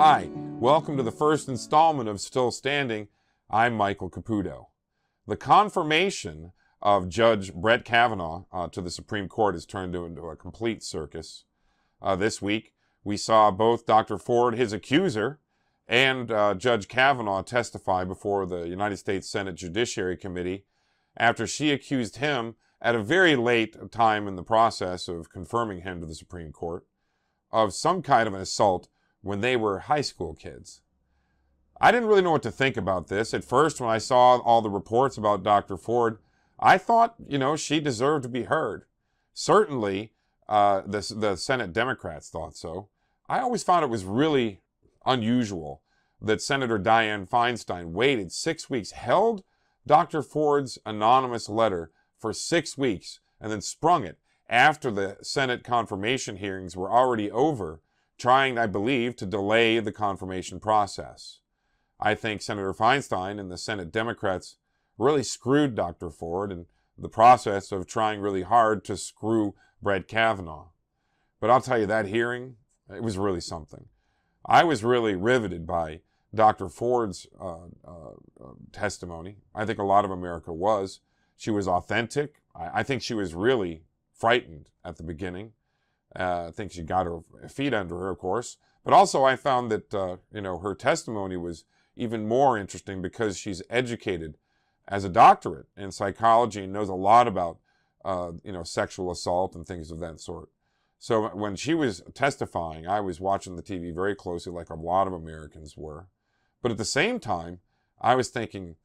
Hi, welcome to the first installment of Still Standing. I'm Michael Caputo. The confirmation of Judge Brett Kavanaugh to the Supreme Court has turned into a complete circus. This week, we saw both Dr. Ford, his accuser, and Judge Kavanaugh testify before the United States Senate Judiciary Committee after she accused him at a very late time in the process of confirming him to the Supreme Court of some kind of an assault when they were high school kids. I didn't really know what to think about this. At first, when I saw all the reports about Dr. Ford, I thought, she deserved to be heard. Certainly, the Senate Democrats thought so. I always found it was really unusual that Senator Dianne Feinstein waited 6 weeks, held Dr. Ford's anonymous letter for 6 weeks, and then sprung it after the Senate confirmation hearings were already over, trying, I believe, to delay the confirmation process. I think Senator Feinstein and the Senate Democrats really screwed Dr. Ford in the process of trying really hard to screw Brett Kavanaugh. But I'll tell you, that hearing, it was really something. I was really riveted by Dr. Ford's testimony. I think a lot of America was. She was authentic. I think she was really frightened at the beginning. I think she got her feet under her, of course. But also I found that, her testimony was even more interesting because she's educated as a doctorate in psychology and knows a lot about, sexual assault and things of that sort. So when she was testifying, I was watching the TV very closely, like a lot of Americans were. But at the same time, I was thinking,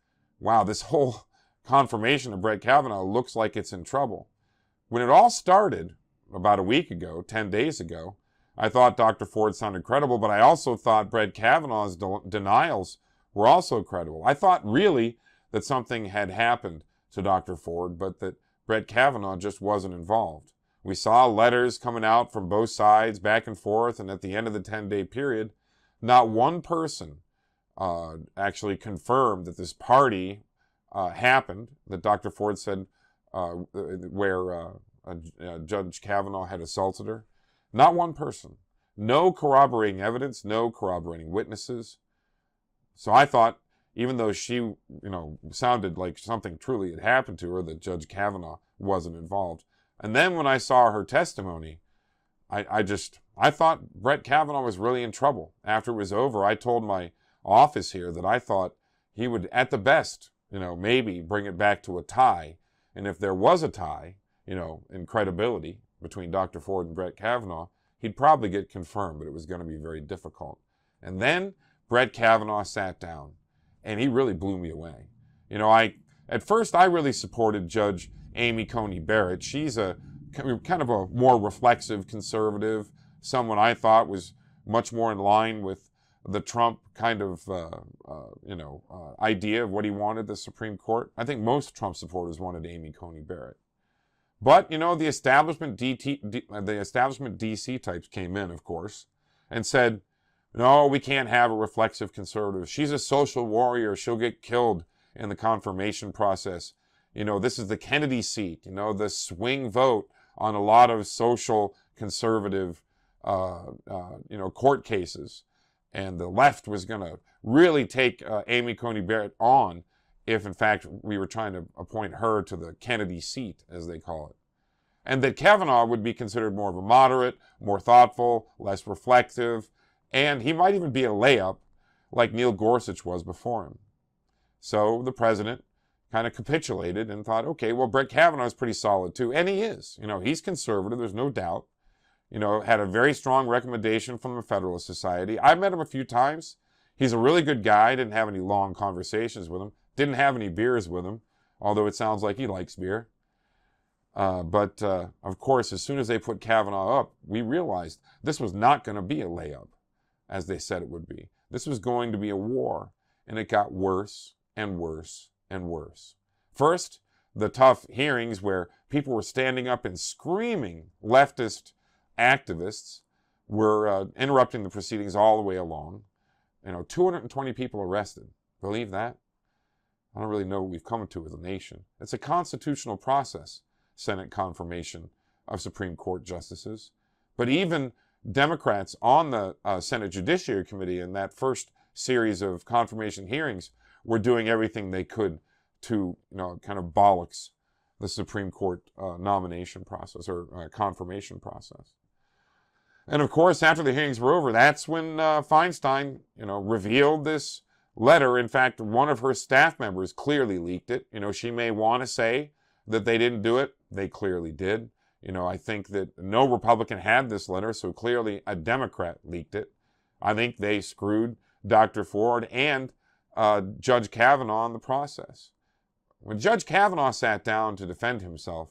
wow, this whole confirmation of Brett Kavanaugh looks like it's in trouble. When it all started, about a week ago, 10 days ago, I thought Dr. Ford sounded credible, but I also thought Brett Kavanaugh's denials were also credible. I thought really that something had happened to Dr. Ford, but that Brett Kavanaugh just wasn't involved. We saw letters coming out from both sides, back and forth, and at the end of the 10-day period, not one person actually confirmed that this party happened, that Dr. Ford said where Judge Kavanaugh had assaulted her. Not one person. No corroborating evidence, no corroborating witnesses. So I thought, even though she, sounded like something truly had happened to her, that Judge Kavanaugh wasn't involved. And then when I saw her testimony, I thought Brett Kavanaugh was really in trouble. After it was over, I told my office here that I thought he would, at the best, maybe bring it back to a tie. And if there was a tie, in credibility between Dr. Ford and Brett Kavanaugh, he'd probably get confirmed, but it was going to be very difficult. And then Brett Kavanaugh sat down, and he really blew me away. At first, I really supported Judge Amy Coney Barrett. She's a kind of a more reflexive conservative, someone I thought was much more in line with the Trump kind of, idea of what he wanted the Supreme Court. I think most Trump supporters wanted Amy Coney Barrett. But, the establishment DC types came in, of course, and said, no, we can't have a reflexive conservative. She's a social warrior. She'll get killed in the confirmation process. This is the Kennedy seat, the swing vote on a lot of social conservative, court cases. And the left was going to really take Amy Coney Barrett on if, in fact, we were trying to appoint her to the Kennedy seat, as they call it. And that Kavanaugh would be considered more of a moderate, more thoughtful, less reflective, and he might even be a layup like Neil Gorsuch was before him. So the president kind of capitulated and thought, okay, well, Brett Kavanaugh is pretty solid too, and he is. He's conservative, there's no doubt. Had a very strong recommendation from the Federalist Society. I met him a few times. He's a really good guy. I didn't have any long conversations with him. Didn't have any beers with him, although it sounds like he likes beer. But of course, as soon as they put Kavanaugh up, we realized this was not going to be a layup, as they said it would be. This was going to be a war, and it got worse and worse and worse. First, the tough hearings where people were standing up and screaming. Leftist activists were interrupting the proceedings all the way along. 220 people arrested. Believe that? I don't really know what we've come to as a nation. It's a constitutional process, Senate confirmation of Supreme Court justices. But even Democrats on the Senate Judiciary Committee in that first series of confirmation hearings were doing everything they could to, kind of bollocks the Supreme Court nomination process or confirmation process. And of course, after the hearings were over, that's when Feinstein, revealed this letter. In fact, one of her staff members clearly leaked it. She may want to say that they didn't do it. They clearly did. I think that no Republican had this letter, so clearly a Democrat leaked it. I think they screwed Dr. Ford and Judge Kavanaugh in the process. When Judge Kavanaugh sat down to defend himself,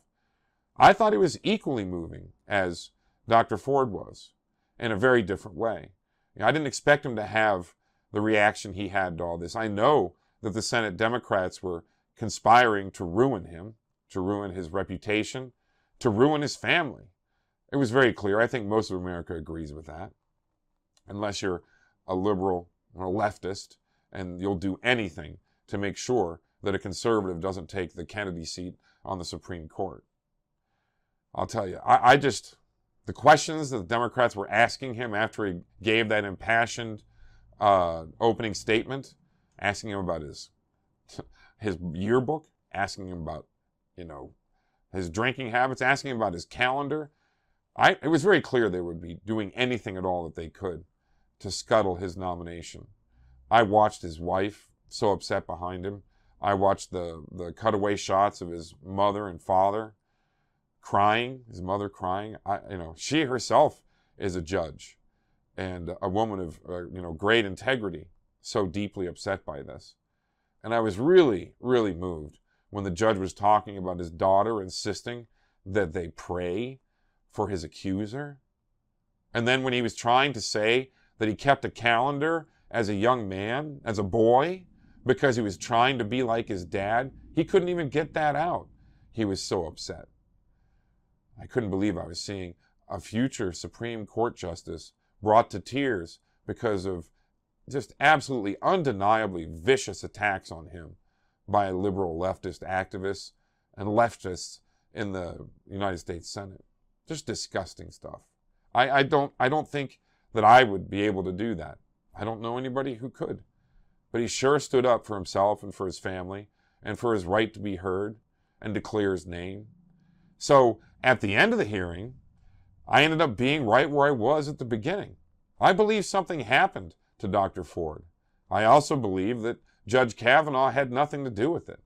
I thought he was equally moving as Dr. Ford was, in a very different way. I didn't expect him to have the reaction he had to all this. I know that the Senate Democrats were conspiring to ruin him, to ruin his reputation, to ruin his family. It was very clear. I think most of America agrees with that. Unless you're a liberal or a leftist, and you'll do anything to make sure that a conservative doesn't take the Kennedy seat on the Supreme Court. I'll tell you, the questions that the Democrats were asking him after he gave that impassioned opening statement, asking him about his yearbook, asking him about, his drinking habits, asking him about his calendar. It was very clear they would be doing anything at all that they could to scuttle his nomination. I watched his wife so upset behind him. I watched the cutaway shots of his mother and father crying, his mother crying. She herself is a judge and a woman of, great integrity, so deeply upset by this. And I was really, really moved when the judge was talking about his daughter insisting that they pray for his accuser. And then when he was trying to say that he kept a calendar as a young man, as a boy, because he was trying to be like his dad, he couldn't even get that out. He was so upset. I couldn't believe I was seeing a future Supreme Court justice brought to tears because of just absolutely undeniably vicious attacks on him by liberal leftist activists and leftists in the United States Senate. Just disgusting stuff. I don't think that I would be able to do that. I don't know anybody who could. But he sure stood up for himself and for his family and for his right to be heard and to clear his name. So at the end of the hearing, I ended up being right where I was at the beginning. I believe something happened to Dr. Ford. I also believe that Judge Kavanaugh had nothing to do with it.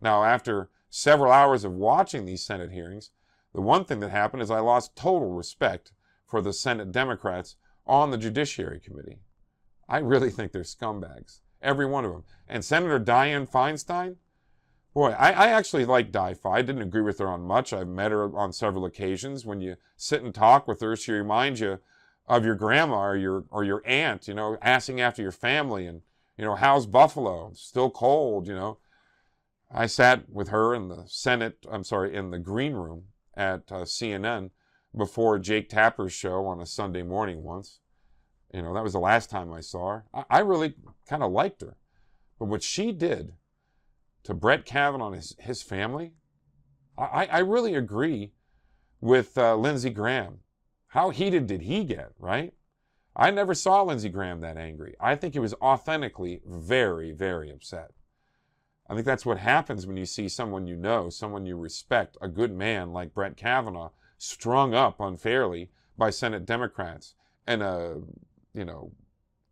Now, after several hours of watching these Senate hearings, the one thing that happened is I lost total respect for the Senate Democrats on the Judiciary Committee. I really think they're scumbags, every one of them. And Senator Dianne Feinstein, boy, I actually like Di-Fi. I didn't agree with her on much. I've met her on several occasions. When you sit and talk with her, she reminds you of your grandma or your aunt, asking after your family and, how's Buffalo? Still cold, I sat with her in the green room at CNN before Jake Tapper's show on a Sunday morning once. That was the last time I saw her. I really kind of liked her. But what she did to Brett Kavanaugh and his family, I really agree with Lindsey Graham. How heated did he get, right? I never saw Lindsey Graham that angry. I think he was authentically very, very upset. I think that's what happens when you see someone you know, someone you respect, a good man like Brett Kavanaugh, strung up unfairly by Senate Democrats and a,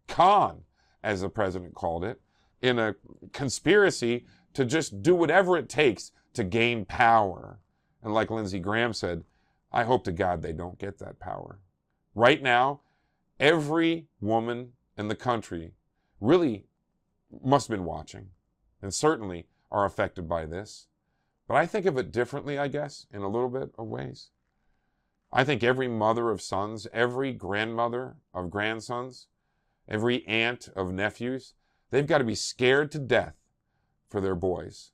con, as the president called it, in a conspiracy to just do whatever it takes to gain power. And like Lindsey Graham said, I hope to God they don't get that power. Right now, every woman in the country really must have been watching and certainly are affected by this. But I think of it differently, I guess, in a little bit of ways. I think every mother of sons, every grandmother of grandsons, every aunt of nephews, they've got to be scared to death for their boys.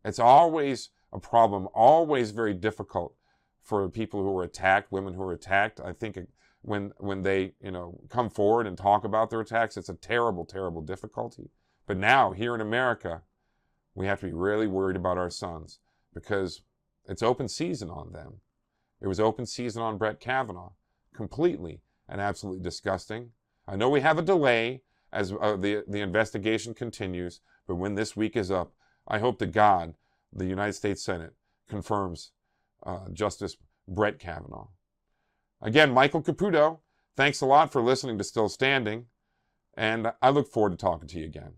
It's always a problem, always very difficult for people who are attacked, women who are attacked. I think when they, come forward and talk about their attacks, it's a terrible, terrible difficulty. But now, here in America, we have to be really worried about our sons because it's open season on them. It was open season on Brett Kavanaugh completely and absolutely disgusting. I know we have a delay as the investigation continues, but when this week is up, I hope to God the United States Senate confirms Justice Brett Kavanaugh. Again, Michael Caputo, thanks a lot for listening to Still Standing, and I look forward to talking to you again.